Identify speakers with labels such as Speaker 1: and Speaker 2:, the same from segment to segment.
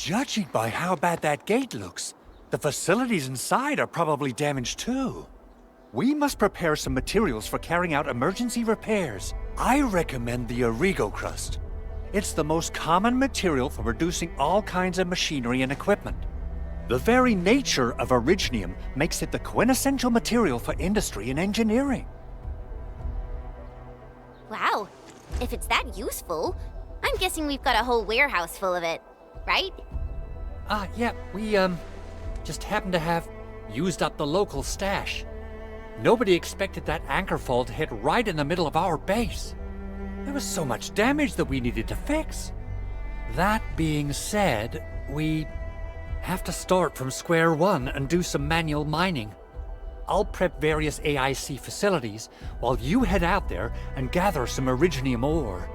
Speaker 1: Judging by how bad that gate looks, the facilities inside are probably damaged too. We must prepare some materials for carrying out emergency repairs. I recommend the Origo crust. It's the most common material for producing all kinds of machinery and equipment. The very nature of originium makes it the quintessential material for industry and engineering.
Speaker 2: Wow, if it's that useful, I'm guessing we've got a whole warehouse full of it, right?
Speaker 1: Yeah, we, just happen to have used up the local stash. Nobody expected that anchor fall to hit right in the middle of our base. There was so much damage that we needed to fix. That being said, we have to start from square one and do some manual mining. I'll prep various AIC facilities while you head out there and gather some originium ore.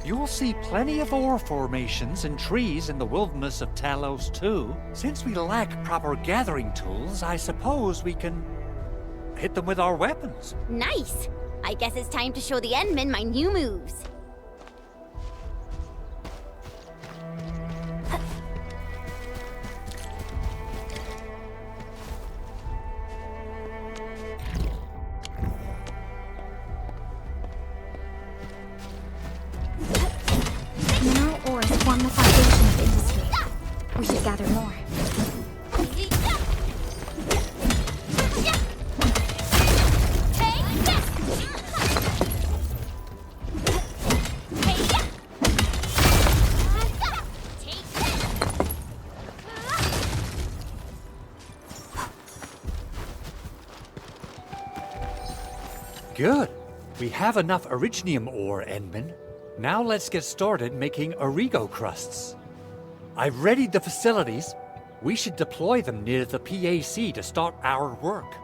Speaker 1: You'll see plenty of ore formations and trees in the wilderness of Talos too. Since we lack proper gathering tools, I suppose we can hit them with our weapons.
Speaker 2: Nice! I guess it's time to show the Endmen my new moves.
Speaker 3: Mineral ores form the foundation of industry. We should gather more.
Speaker 1: Good. We have enough originium ore, Endman. Now let's get started making Origo crusts. I've readied the facilities. We should deploy them near the PAC to start our work.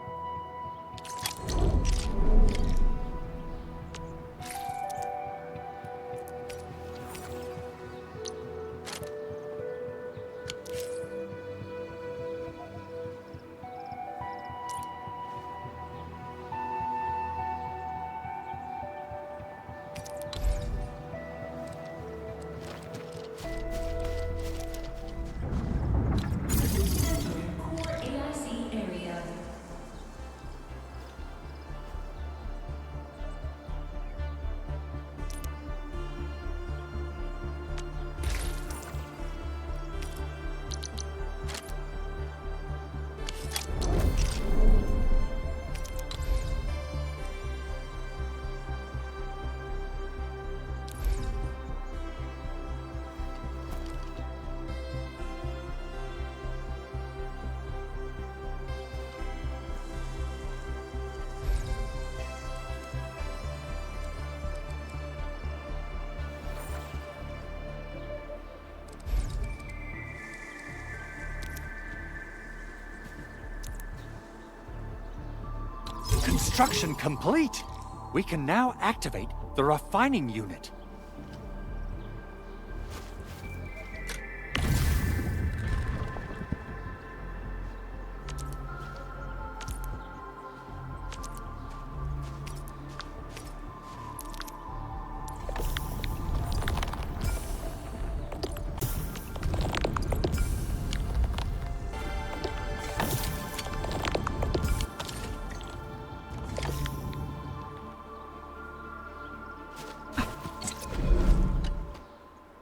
Speaker 1: Construction complete. We can now activate the refining unit.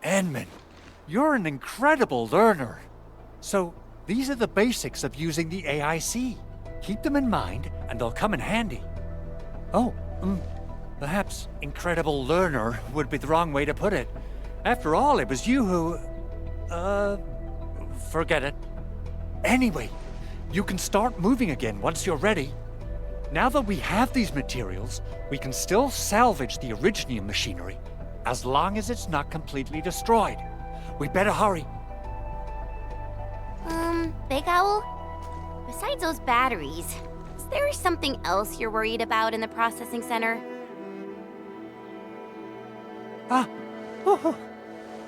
Speaker 1: Endman, you're an incredible learner. So, these are the basics of using the AIC. Keep them in mind, and they'll come in handy. Oh, perhaps incredible learner would be the wrong way to put it. After all, it was you who... forget it. Anyway, you can start moving again once you're ready. Now that we have these materials, we can still salvage the originium machinery, as long as it's not completely destroyed. We better hurry.
Speaker 2: Big Owl? Besides those batteries, is there something else you're worried about in the processing center?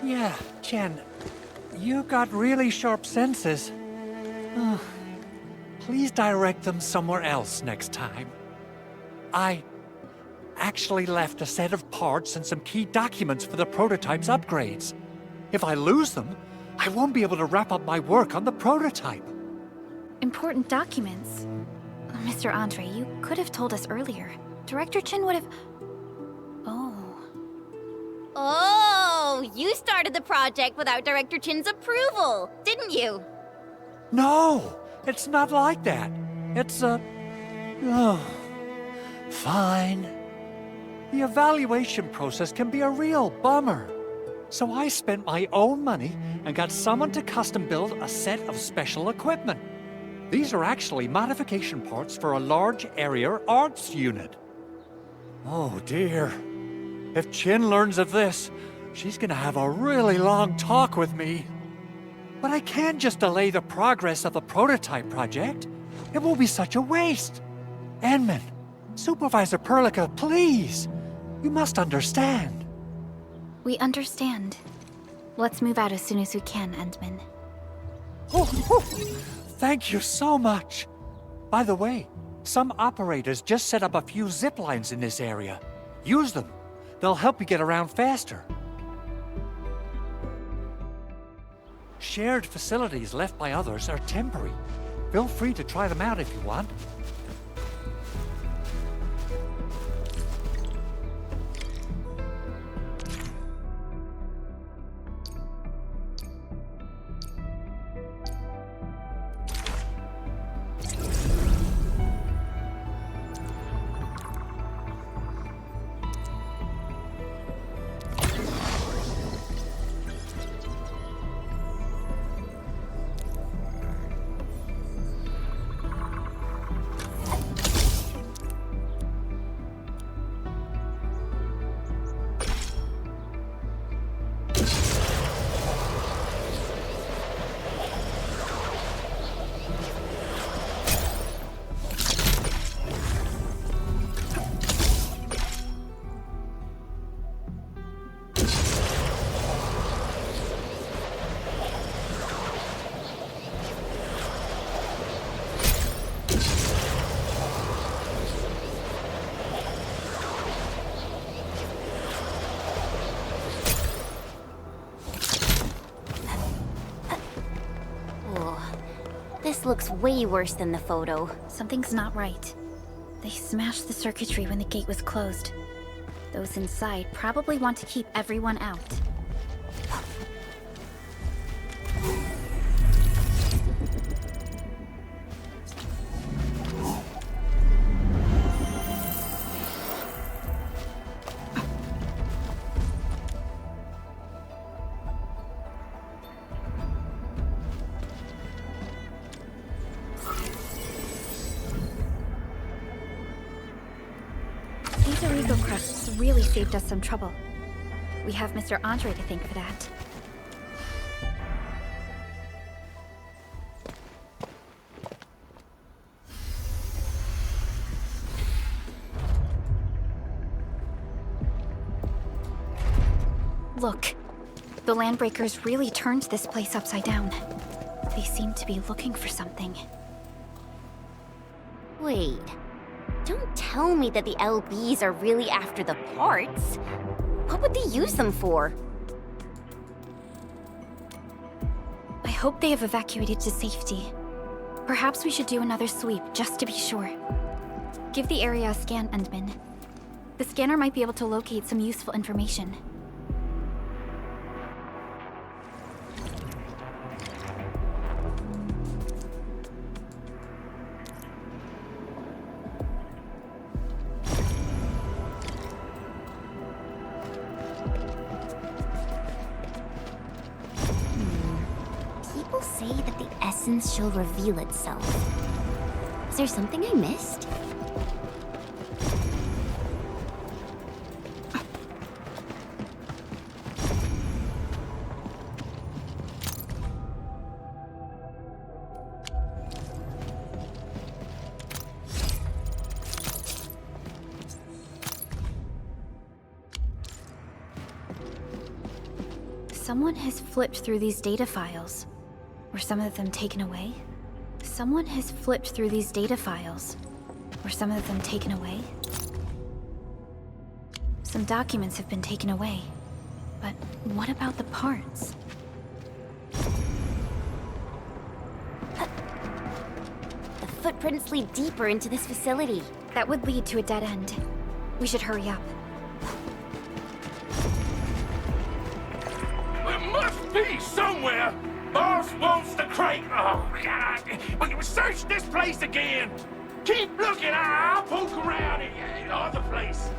Speaker 1: Yeah, Jen. You got really sharp senses. Please direct them somewhere else next time. I actually left a set of parts and some key documents for the prototype's upgrades. If I lose them, I won't be able to wrap up my work on the prototype.
Speaker 3: Important documents. Mr. Andre, you could have told us earlier. Director Chin would have... Oh.
Speaker 2: Oh, you started the project without Director Chin's approval, didn't you?
Speaker 1: No, it's not like that. It's oh, fine. The evaluation process can be a real bummer. So I spent my own money and got someone to custom build a set of special equipment. These are actually modification parts for a large area arts unit. Oh dear. If Chin learns of this, she's gonna have a really long talk with me. But I can't just delay the progress of the prototype project. It will be such a waste. Enman, Supervisor Perlica, please. You must understand.
Speaker 3: We understand. Let's move out as soon as we can, Endman.
Speaker 1: Oh, thank you so much. By the way, some operators just set up a few zip lines in this area. Use them. They'll help you get around faster. Shared facilities left by others are temporary. Feel free to try them out if you want.
Speaker 2: This looks way worse than the photo.
Speaker 3: Something's not right. They smashed the circuitry when the gate was closed. Those inside probably want to keep everyone out. Really saved us some trouble. We have Mr. Andre to thank for that. Look, the Landbreakers really turned this place upside down. They seem to be looking for something.
Speaker 2: Wait. Don't tell me that the LBs are really after the parts. What would they use them for?
Speaker 3: I hope they have evacuated to safety. Perhaps we should do another sweep, just to be sure. Give the area a scan, Endman. The scanner might be able to locate some useful information.
Speaker 2: Say that the essence shall reveal itself. Is there something I missed?
Speaker 3: Someone has flipped through these data files. Were some of them taken away? Someone has flipped through these data files. Were some of them taken away? Some documents have been taken away. But what about the parts?
Speaker 2: footprints lead deeper into this facility.
Speaker 3: That would lead to a dead end. We should hurry up.
Speaker 4: There must be somewhere! Boss wants the crate! Oh, God! We can search this place again! Keep looking, I'll poke around in other places.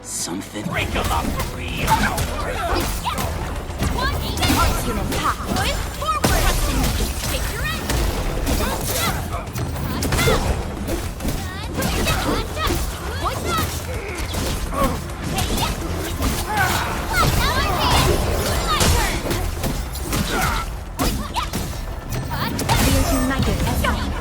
Speaker 5: Something.
Speaker 4: Break them up for real!
Speaker 2: Parts unit top. Boys, forward! Trust in me. Take your end.
Speaker 3: We are united as one.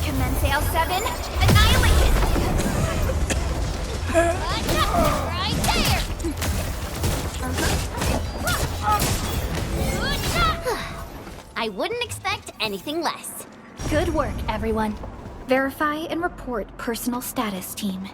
Speaker 3: Commence L7, annihilation!
Speaker 2: Right there! I wouldn't expect anything less.
Speaker 3: Good work, everyone. Verify and report personal status, team.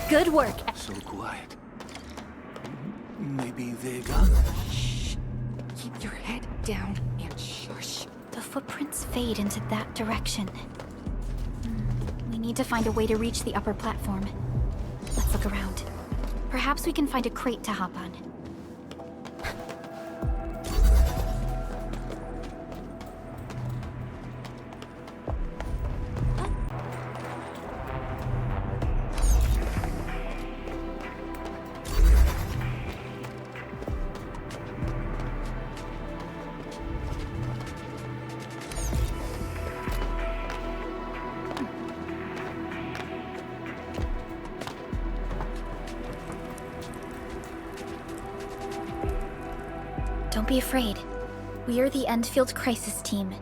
Speaker 3: Good work.
Speaker 5: So quiet. Maybe they're gone.
Speaker 3: Keep your head down and shush. The footprints fade into that direction. We need to find a way to reach the upper platform. Let's look around. Perhaps we can find a crate to hop on. Don't be afraid. We are the Endfield crisis team.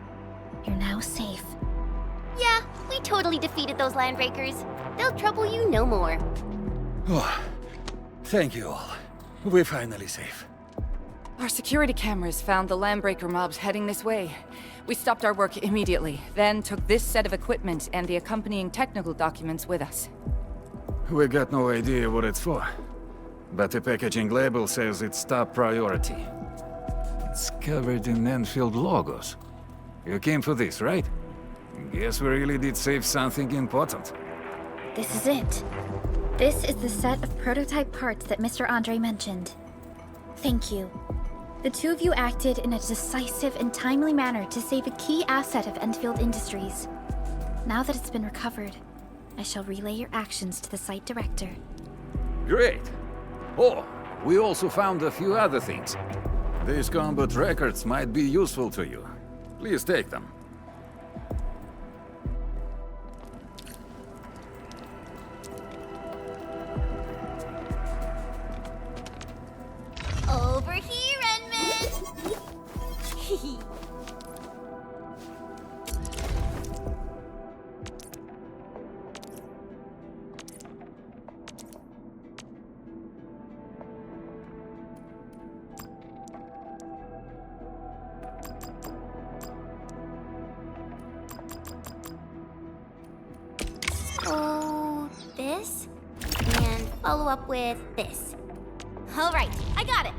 Speaker 3: You're now safe.
Speaker 2: Yeah, we totally defeated those landbreakers. They'll trouble you no more.
Speaker 5: Oh, thank you all. We're finally safe.
Speaker 6: Our security cameras found the landbreaker mobs heading this way. We stopped our work immediately, then took this set of equipment and the accompanying technical documents with us.
Speaker 7: We got no idea what it's for, but the packaging label says it's top priority. It's covered in Enfield logos. You came for this, right? Guess we really did save something important.
Speaker 3: This is it. This is the set of prototype parts that Mr. Andre mentioned. Thank you. The two of you acted in a decisive and timely manner to save a key asset of Enfield Industries. Now that it's been recovered, I shall relay your actions to the site director.
Speaker 7: Great! Oh, we also found a few other things. These combat records might be useful to you. Please take them.
Speaker 2: Over here, Enman! So, this? And follow up with this. All right, I got it.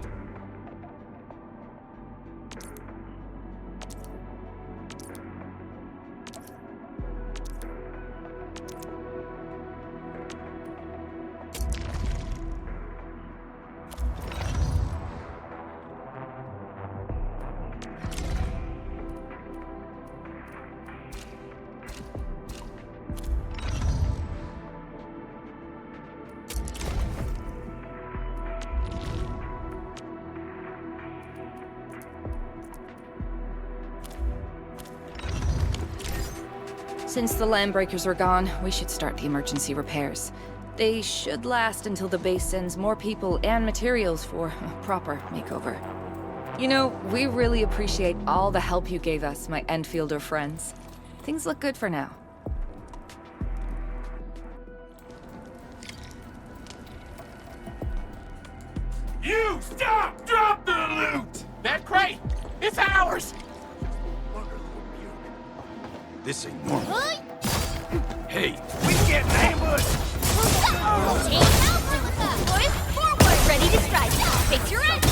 Speaker 6: Since the landbreakers are gone, we should start the emergency repairs. They should last until the base sends more people and materials for a proper makeover. You know, we really appreciate all the help you gave us, my Enfielder friends. Things look good for now.
Speaker 4: You stop! Drop the loot! That crate! It's ours!
Speaker 5: This ain't normal. Hey,
Speaker 4: We get ambushed!
Speaker 2: Boys, forward! Ready to strike. Face your end!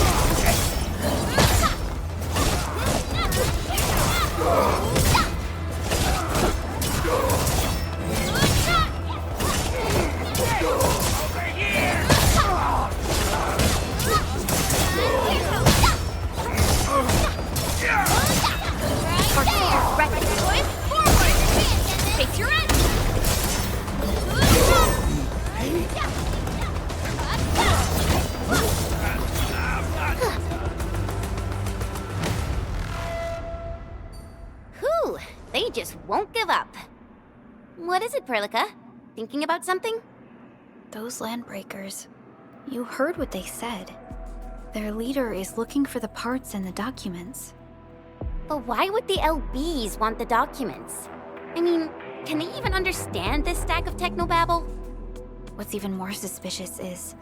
Speaker 4: Over here!
Speaker 2: Right, boys, forward! Face your end! Whew, they just won't give up. What is it, Perlica? Thinking about something?
Speaker 3: Those landbreakers. You heard what they said. Their leader is looking for the parts and the documents.
Speaker 2: But why would the LBs want the documents? I mean, can they even understand this stack of technobabble?
Speaker 3: What's even more suspicious is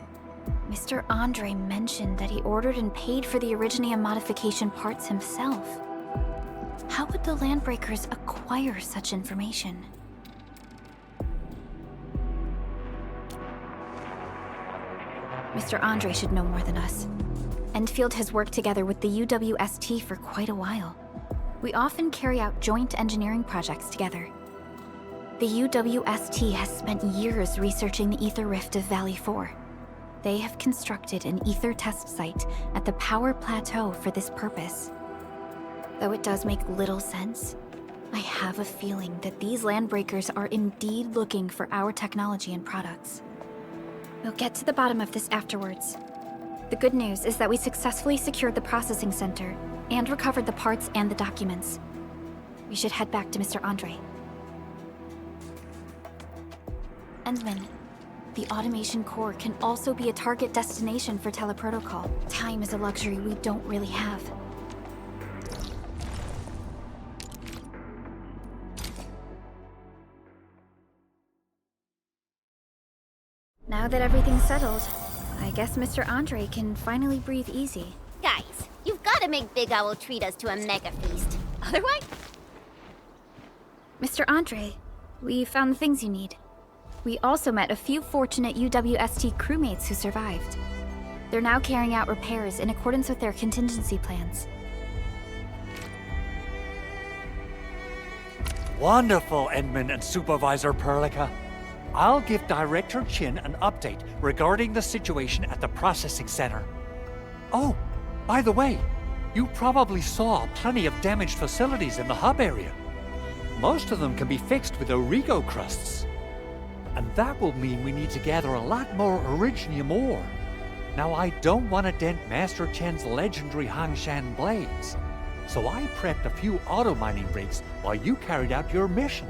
Speaker 3: Mr. Andre mentioned that he ordered and paid for the Originium modification parts himself. How would the Landbreakers acquire such information? Mr. Andre should know more than us. Enfield has worked together with the UWST for quite a while. We often carry out joint engineering projects together. The UWST has spent years researching the ether rift of Valley 4. They have constructed an ether test site at the Power Plateau for this purpose. Though it does make little sense, I have a feeling that these landbreakers are indeed looking for our technology and products. We'll get to the bottom of this afterwards. The good news is that we successfully secured the processing center and recovered the parts and the documents. We should head back to Mr. Andre. Endman, the automation core can also be a target destination for teleprotocol. Time is a luxury we don't really have. Now that everything's settled, I guess Mr. Andre can finally breathe easy.
Speaker 2: Guys, you've got to make Big Owl treat us to a mega feast. Otherwise...
Speaker 3: Mr. Andre, we found the things you need. We also met a few fortunate UWST crewmates who survived. They're now carrying out repairs in accordance with their contingency plans.
Speaker 1: Wonderful, Edmund and Supervisor Perlica. I'll give Director Chin an update regarding the situation at the processing center. Oh, by the way, you probably saw plenty of damaged facilities in the hub area. Most of them can be fixed with Origo crusts. And that will mean we need to gather a lot more Originium ore. Now, I don't want to dent Master Chen's legendary Hangshan blades, so I prepped a few auto mining rigs while you carried out your mission.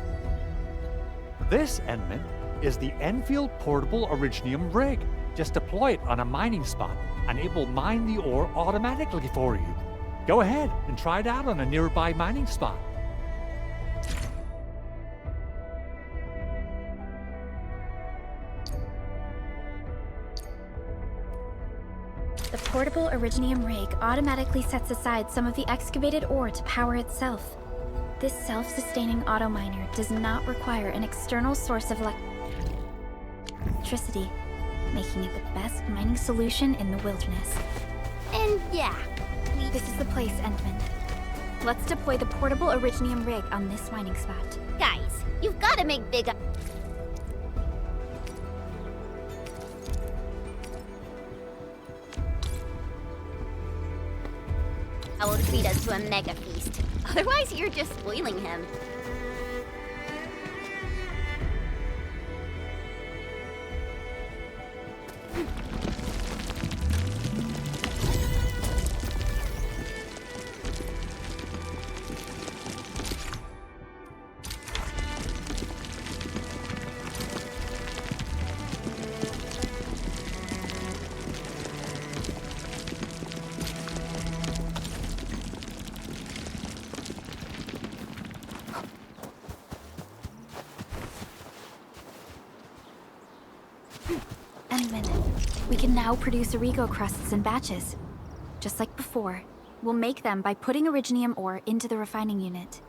Speaker 1: This, Enman, is the Enfield Portable Originium rig. Just deploy it on a mining spot, and it will mine the ore automatically for you. Go ahead and try it out on a nearby mining spot.
Speaker 3: The portable Originium rig automatically sets aside some of the excavated ore to power itself. This self-sustaining auto miner does not require an external source of electricity, making it the best mining solution in the wilderness.
Speaker 2: And yeah,
Speaker 3: This is the place, Endman. Let's deploy the portable Originium rig on this mining spot.
Speaker 2: guys, you've got to make Big Owl treat us to a mega feast. Otherwise, you're just spoiling him.
Speaker 3: can now produce Origo crusts in batches. Just like before, we'll make them by putting Originium ore into the refining unit.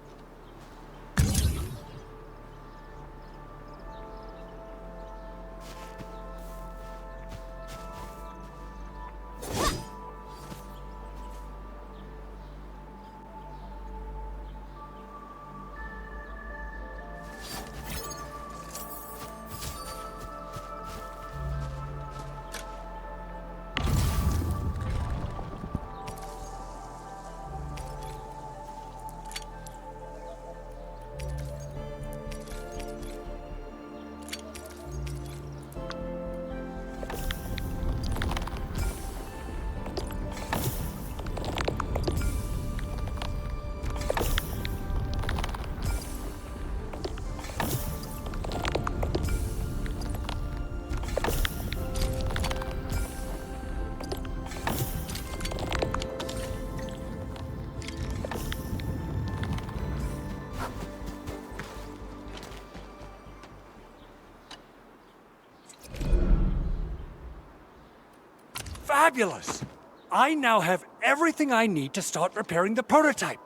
Speaker 1: Fabulous! I now have everything I need to start repairing the prototype.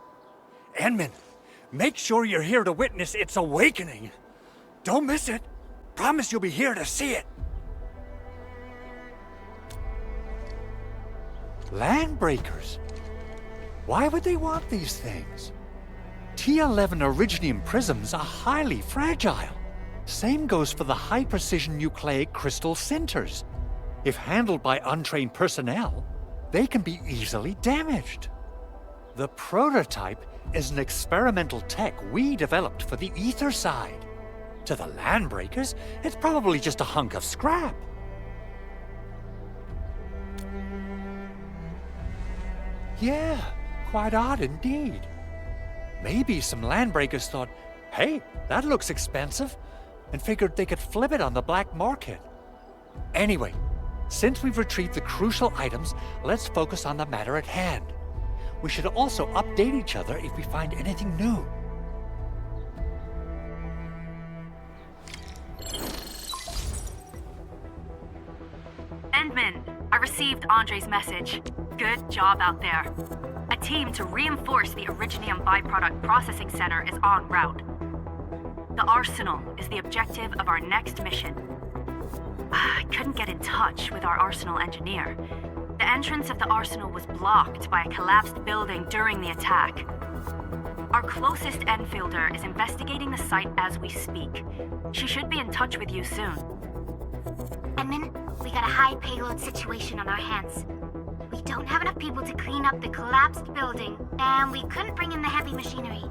Speaker 1: Enmin, make sure you're here to witness its awakening. Don't miss it. Promise you'll be here to see it. Landbreakers? Why would they want these things? T11 Originium prisms are highly fragile. Same goes for the high-precision nucleic crystal sinters. If handled by untrained personnel, they can be easily damaged. The prototype is an experimental tech we developed for the ether side. To the Landbreakers, it's probably just a hunk of scrap. Yeah, quite odd indeed. Maybe some Landbreakers thought, hey, that looks expensive, and figured they could flip it on the black market. Anyway, since we've retrieved the crucial items, let's focus on the matter at hand. We should also update each other if we find anything new.
Speaker 8: Endman, I received Andre's message. Good job out there. A team to reinforce the Originium byproduct processing center is en route. The arsenal is the objective of our next mission. I couldn't get in touch with our arsenal engineer. The entrance of the arsenal was blocked by a collapsed building during the attack. Our closest Enfielder is investigating the site as we speak. She should be in touch with you soon.
Speaker 2: Edmund, we got a high payload situation on our hands. We don't have enough people to clean up the collapsed building, and we couldn't bring in the heavy machinery.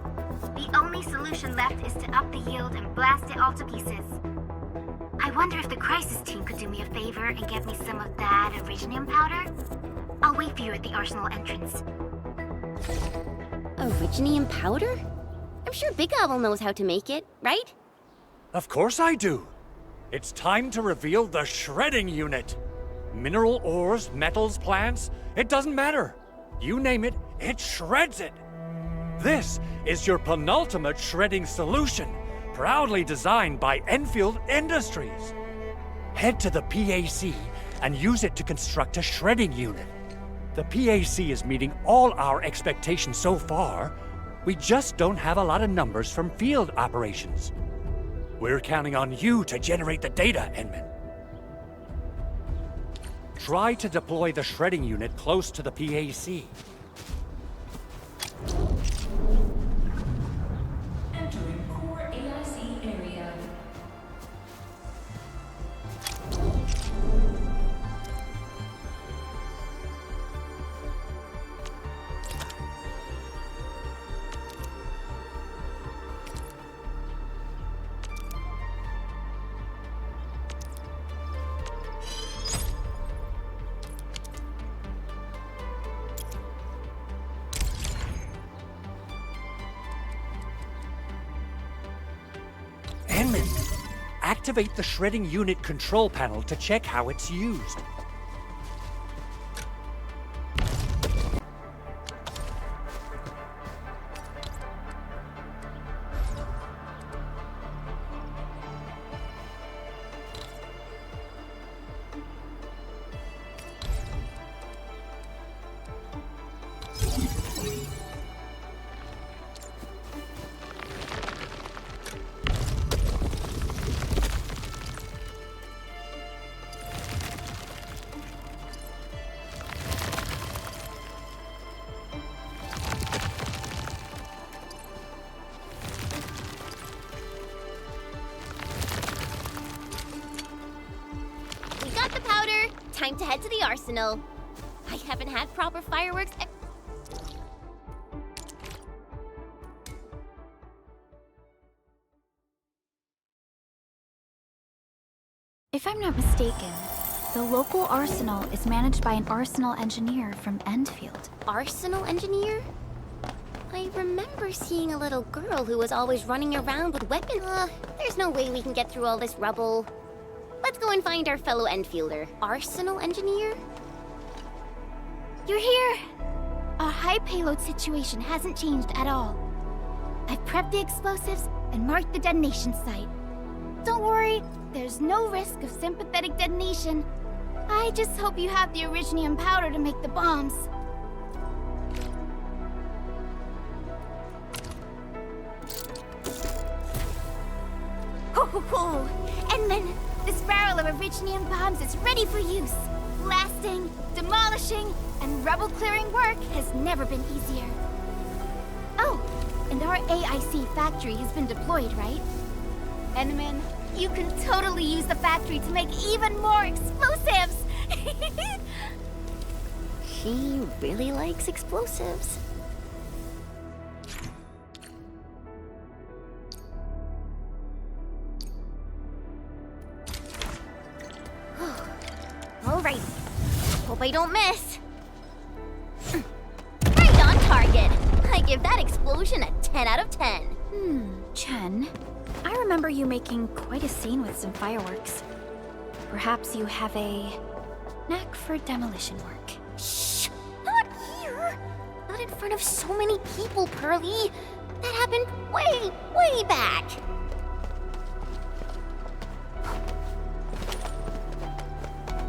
Speaker 2: The only solution left is to up the yield and blast it all to pieces. I wonder if the crisis team could do me a favor and get me some of that Originium powder? I'll wait for you at the arsenal entrance. Originium powder? I'm sure Big Owl knows how to make it, right?
Speaker 1: Of course I do. It's time to reveal the shredding unit. Mineral ores, metals, plants, it doesn't matter. You name it, it shreds it. This is your penultimate shredding solution, proudly designed by Enfield Industries. Head to the PAC and use it to construct a shredding unit. The PAC is meeting all our expectations so far. We just don't have a lot of numbers from field operations. We're counting on you to generate the data, Enman. Try to deploy the shredding unit close to the PAC.
Speaker 9: Entering core AIC area.
Speaker 1: Activate the shredding unit control panel to check how it's used.
Speaker 10: time to head to the arsenal. I haven't had proper fireworks.
Speaker 3: If I'm not mistaken, the local arsenal is managed by an arsenal engineer from Endfield.
Speaker 10: Arsenal engineer? I remember seeing a little girl who was always running around with weapons. There's no way we can get through all this rubble. Let's go and find our fellow Enfielder. Arsenal engineer?
Speaker 2: You're here! Our high payload situation hasn't changed at all. I've prepped the explosives and marked the detonation site. Don't worry, there's no risk of sympathetic detonation. I just hope you have the originium powder to make the bombs. Ho ho ho! And then, this barrel of originium bombs is ready for use. Blasting, demolishing, and rubble-clearing work has never been easier. Oh, and our AIC factory has been deployed, right? Enman, you can totally use the factory to make even more explosives!
Speaker 10: She really likes explosives.
Speaker 2: Alright, hope I don't miss.
Speaker 10: Right on target. I give that explosion a 10 out of 10.
Speaker 3: Chen, I remember you making quite a scene with some fireworks. Perhaps you have a knack for demolition work.
Speaker 10: Shh! Not here! Not in front of so many people, Pearly. That happened way back.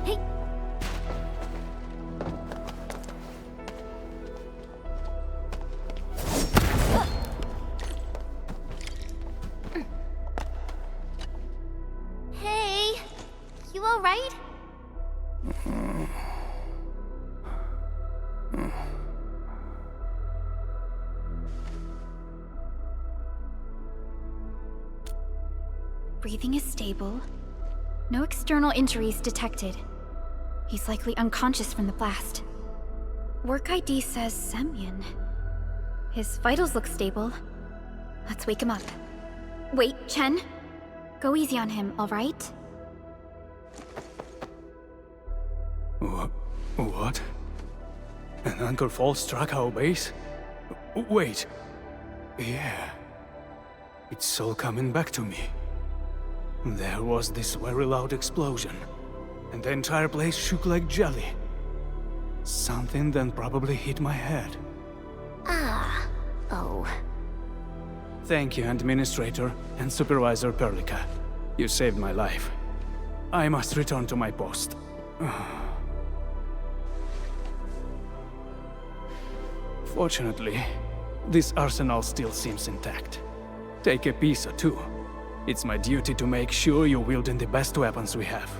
Speaker 10: Hey. Hey, you all right?
Speaker 3: Breathing is stable. No external injuries detected. He's likely unconscious from the blast. Work ID says Semyon. His vitals look stable. Let's wake him up. Wait, Chen. Go easy on him, all right?
Speaker 5: What? An anchor fault struck our base? Wait. Yeah. It's all coming back to me. There was this very loud explosion, and the entire place shook like jelly. Something then probably hit my head.
Speaker 10: Oh.
Speaker 5: Thank you, Administrator and Supervisor Perlica. You saved my life. I must return to my post. Fortunately, this arsenal still seems intact. Take a piece or two. It's my duty to make sure you're wielding the best weapons we have.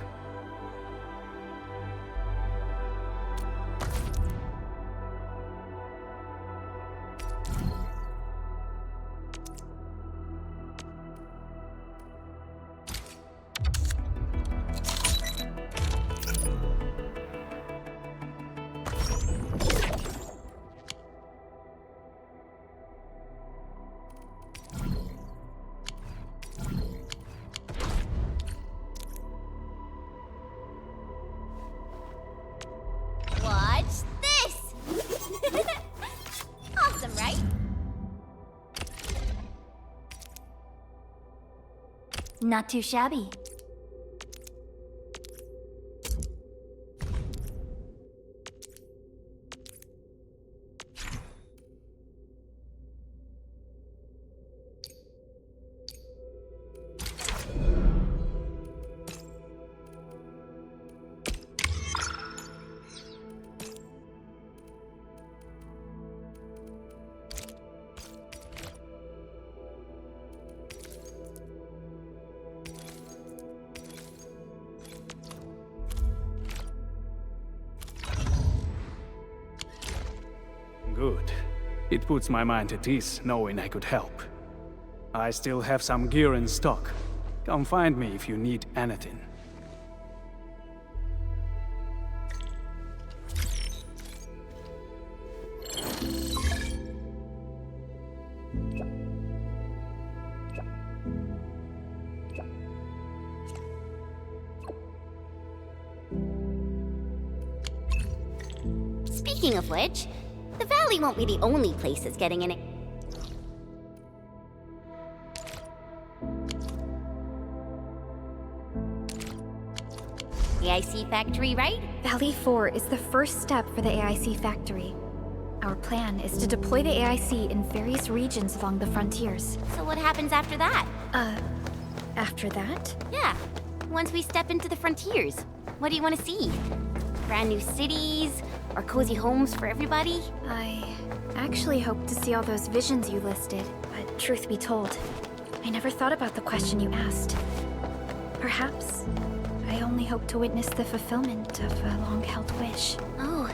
Speaker 10: Watch this! Awesome, right?
Speaker 2: Not too shabby.
Speaker 5: Good. It puts my mind at ease knowing I could help. I still have some gear in stock. Come find me if you need anything.
Speaker 10: Speaking of which, the valley won't be the only place that's getting in it. AIC factory, right?
Speaker 3: Valley 4 is the first step for the AIC factory. Our plan is to deploy the AIC in various regions along the frontiers.
Speaker 10: So what happens after that?
Speaker 3: After that?
Speaker 10: Yeah, once we step into the frontiers. What do you want to see? Brand new cities? Or cozy homes for everybody?
Speaker 3: I actually hoped to see all those visions you listed, but truth be told, I never thought about the question you asked. Perhaps I only hope to witness the fulfillment of a long-held wish.
Speaker 10: Oh,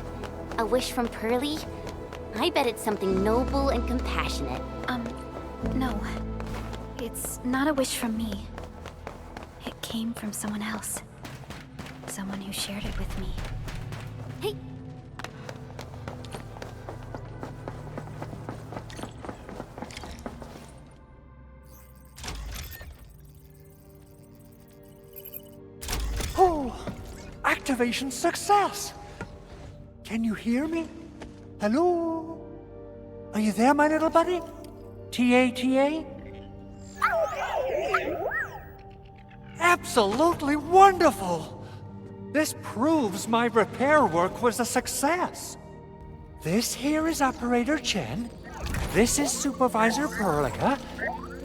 Speaker 10: a wish from Pearly? I bet it's something noble and compassionate.
Speaker 3: No. It's not a wish from me. It came from someone else. Someone who shared it with me.
Speaker 10: Hey!
Speaker 1: Oh! Activation success! Can you hear me? Hello? Are you there, my little buddy? T-A-T-A? Absolutely wonderful! This proves my repair work was a success. This here is Operator Chen, this is Supervisor Perlica,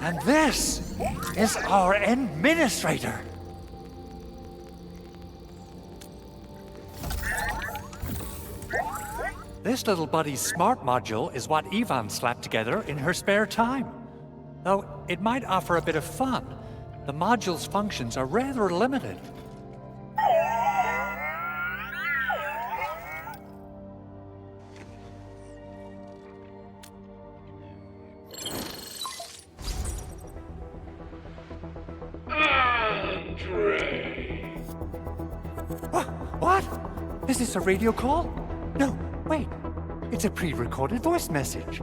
Speaker 1: and this is our Administrator. This little buddy's smart module is what Yvonne slapped together in her spare time. Though it might offer a bit of fun, the module's functions are rather limited.
Speaker 4: Andre!
Speaker 1: What? Is this a radio call? No, wait. It's a pre-recorded voice message.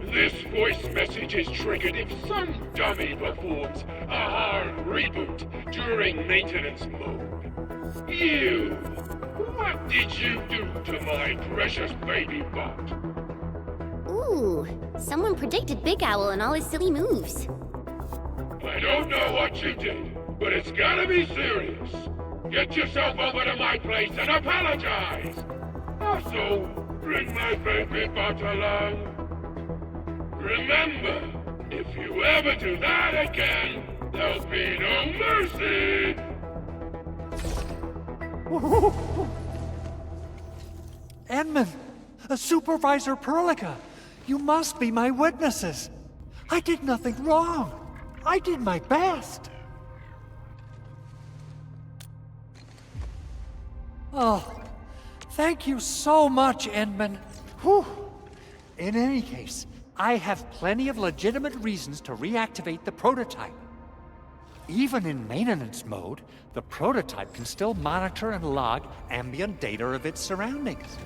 Speaker 4: This voice message is triggered if some dummy performs a hard reboot during maintenance mode. You! What did you do to my precious baby bot?
Speaker 10: Ooh, someone predicted Big Owl and all his silly moves.
Speaker 4: I don't know what you did, but it's gotta be serious. Get yourself over to my place and apologize! Also, bring my baby bot along. Remember, if you ever do that again, there'll be no mercy!
Speaker 1: Edmund, Supervisor Perlica, you must be my witnesses. I did nothing wrong. I did my best. Oh, thank you so much, Edmund. Whew. In any case, I have plenty of legitimate reasons to reactivate the prototype. Even in maintenance mode, the prototype can still monitor and log ambient data of its surroundings.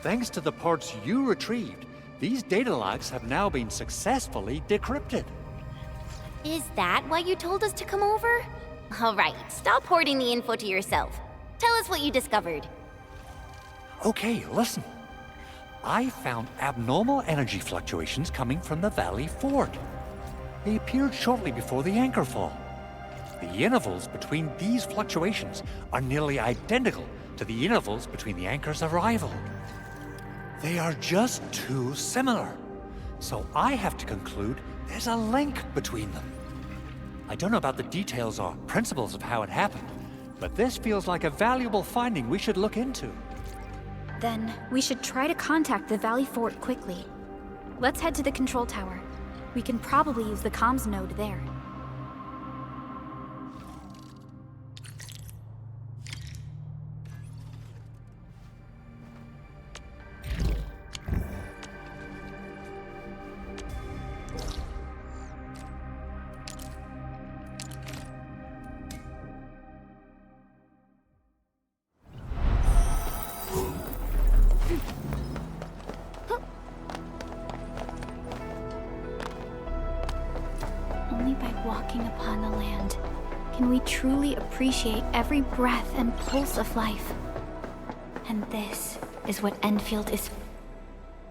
Speaker 1: Thanks to the parts you retrieved, these data logs have now been successfully decrypted.
Speaker 10: Is that why you told us to come over? All right, stop hoarding the info to yourself. Tell us what you discovered.
Speaker 1: Okay, listen. I found abnormal energy fluctuations coming from the Valley Fort. They appeared shortly before the anchor fall. The intervals between these fluctuations are nearly identical to the intervals between the anchor's arrival. They are just too similar. So I have to conclude there's a link between them. I don't know about the details or principles of how it happened, but this feels like a valuable finding we should look into.
Speaker 3: Then we should try to contact the Valley Fort quickly. Let's head to the control tower. We can probably use the comms node there. Only by walking upon the land can we truly appreciate every breath and pulse of life. And this is what Enfield is.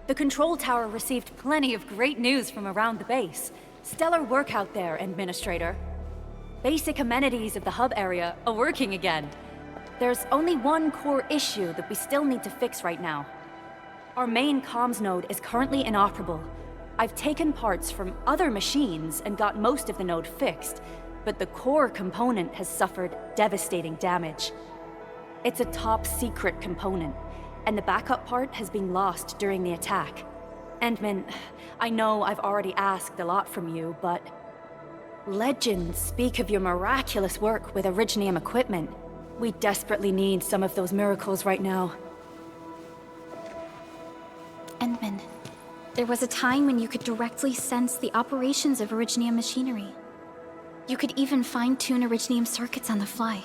Speaker 8: The control tower received plenty of great news from around the base. Stellar work out there, Administrator. Basic amenities of the hub area are working again. There's only one core issue that we still need to fix right now. Our main comms node is currently inoperable. I've taken parts from other machines and got most of the node fixed, but the core component has suffered devastating damage. It's a top-secret component, and the backup part has been lost during the attack. Endman, I know I've already asked a lot from you, but legends speak of your miraculous work with Originium equipment. We desperately need some of those miracles right now.
Speaker 3: Endman, there was a time when you could directly sense the operations of Originium machinery. You could even fine-tune Originium circuits on the fly.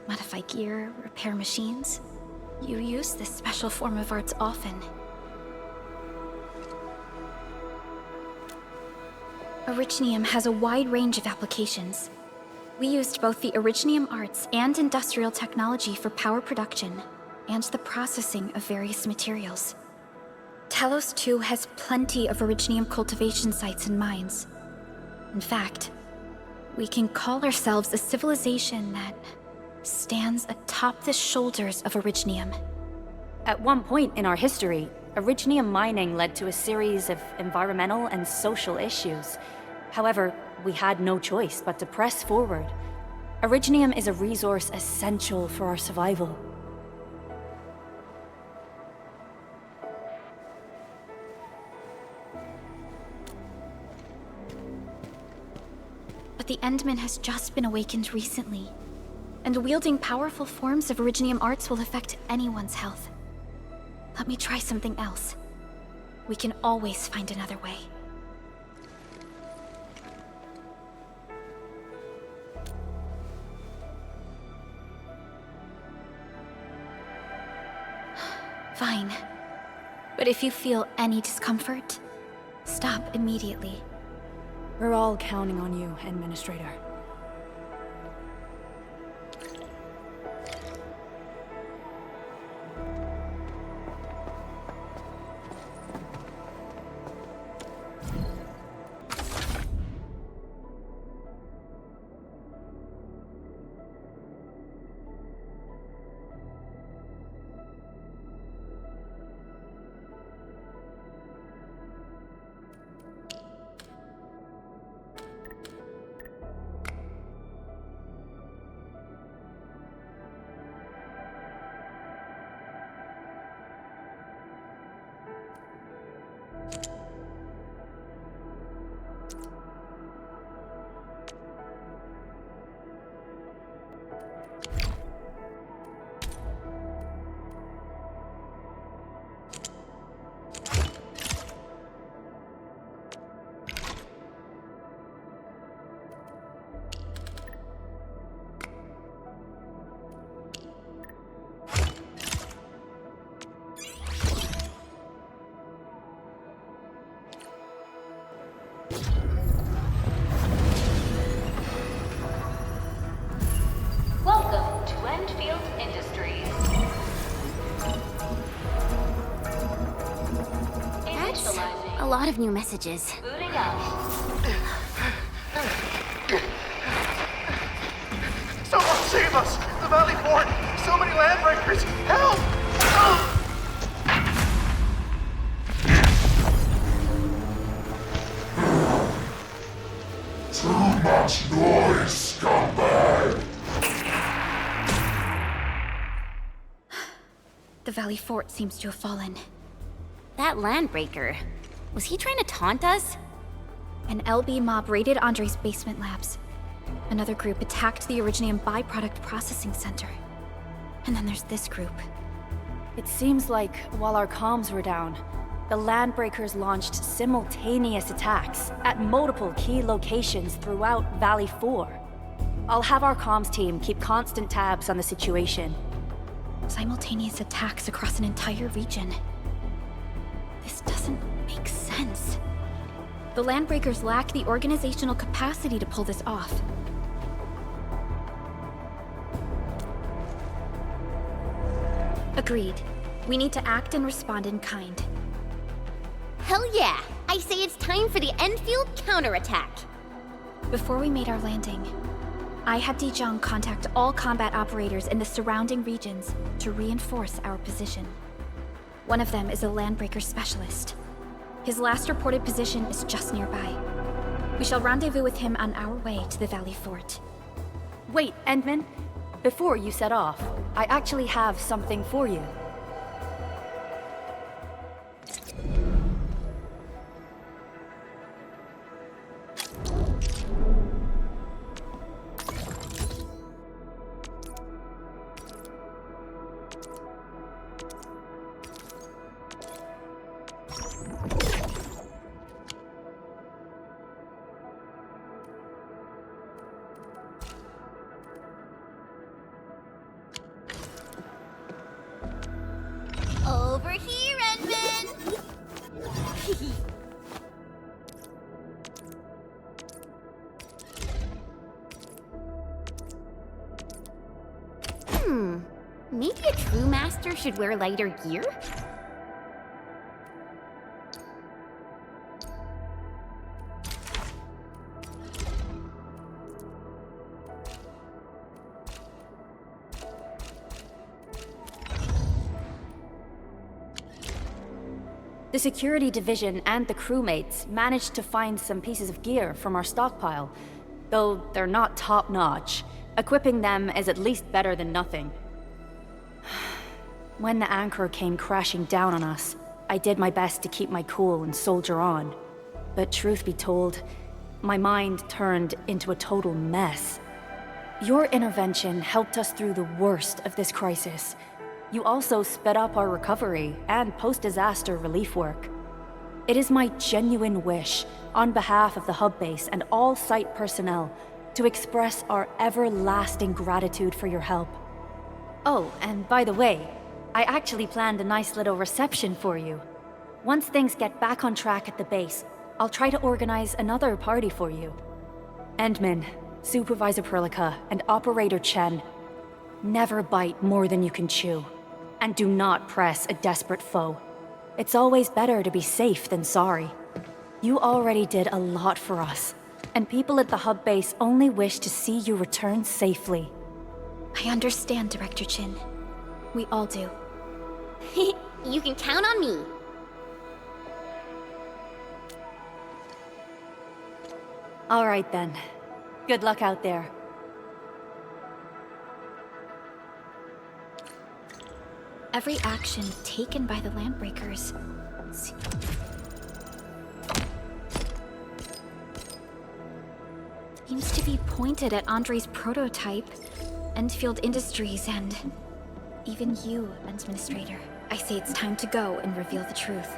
Speaker 3: Modify gear, repair machines. You use this special form of arts often. Originium has a wide range of applications. We used both the Originium arts and industrial technology for power production, and the processing of various materials. Talos 2 has plenty of Originium cultivation sites and mines. In fact, we can call ourselves a civilization that stands atop the shoulders of Originium.
Speaker 8: At one point in our history, Originium mining led to a series of environmental and social issues. However, we had no choice but to press forward. Originium is a resource essential for our survival.
Speaker 3: But the Endman has just been awakened recently, and wielding powerful forms of Originium arts will affect anyone's health. Let me try something else. We can always find another way. Fine. But if you feel any discomfort, stop immediately.
Speaker 8: We're all counting on you, Administrator.
Speaker 9: Welcome to Endfield Industries.
Speaker 10: That's
Speaker 9: Initializing.
Speaker 10: a lot of new messages.
Speaker 9: Booting up.
Speaker 11: Someone save us! The Valley Fort! So many landbreakers! Help!
Speaker 4: Too much noise, scumbag!
Speaker 3: The Valley Fort seems to have fallen.
Speaker 10: That landbreaker, was he trying to taunt us?
Speaker 3: An LB mob raided Andre's basement labs. Another group attacked the Originium byproduct processing center. And then there's this group.
Speaker 8: It seems like, while our comms were down, the Landbreakers launched simultaneous attacks at multiple key locations throughout Valley 4. I'll have our comms team keep constant tabs on the situation.
Speaker 3: Simultaneous attacks across an entire region. This doesn't make sense. The Landbreakers lack the organizational capacity to pull this off. Agreed. We need to act and respond in kind.
Speaker 10: Hell yeah! I say it's time for the Enfield counterattack.
Speaker 3: Before we made our landing, I had Dijong contact all combat operators in the surrounding regions to reinforce our position. One of them is a landbreaker specialist. His last reported position is just nearby. We shall rendezvous with him on our way to the Valley Fort.
Speaker 8: Wait, Endman. Before you set off, I actually have something for you.
Speaker 10: Over here, Edmund! Maybe a crewmaster should wear lighter gear?
Speaker 8: The security division and the crewmates managed to find some pieces of gear from our stockpile, though they're not top-notch. Equipping them is at least better than nothing. When the anchor came crashing down on us, I did my best to keep my cool and soldier on. But truth be told, my mind turned into a total mess. Your intervention helped us through the worst of this crisis. You also sped up our recovery and post-disaster relief work. It is my genuine wish, on behalf of the hub base and all site personnel, to express our everlasting gratitude for your help. Oh, and by the way, I actually planned a nice little reception for you. Once things get back on track at the base, I'll try to organize another party for you. Endman, Supervisor Perlica, and Operator Chen, never bite more than you can chew. And do not press a desperate foe. It's always better to be safe than sorry. You already did a lot for us, and people at the hub base only wish to see you return safely.
Speaker 3: I understand, Director Chin. We all do.
Speaker 10: You can count on me.
Speaker 8: All right then. Good luck out there.
Speaker 3: Every action taken by the Landbreakers seems to be pointed at Andre's prototype, Endfield Industries, and even you, Administrator. I say it's time to go and reveal the truth.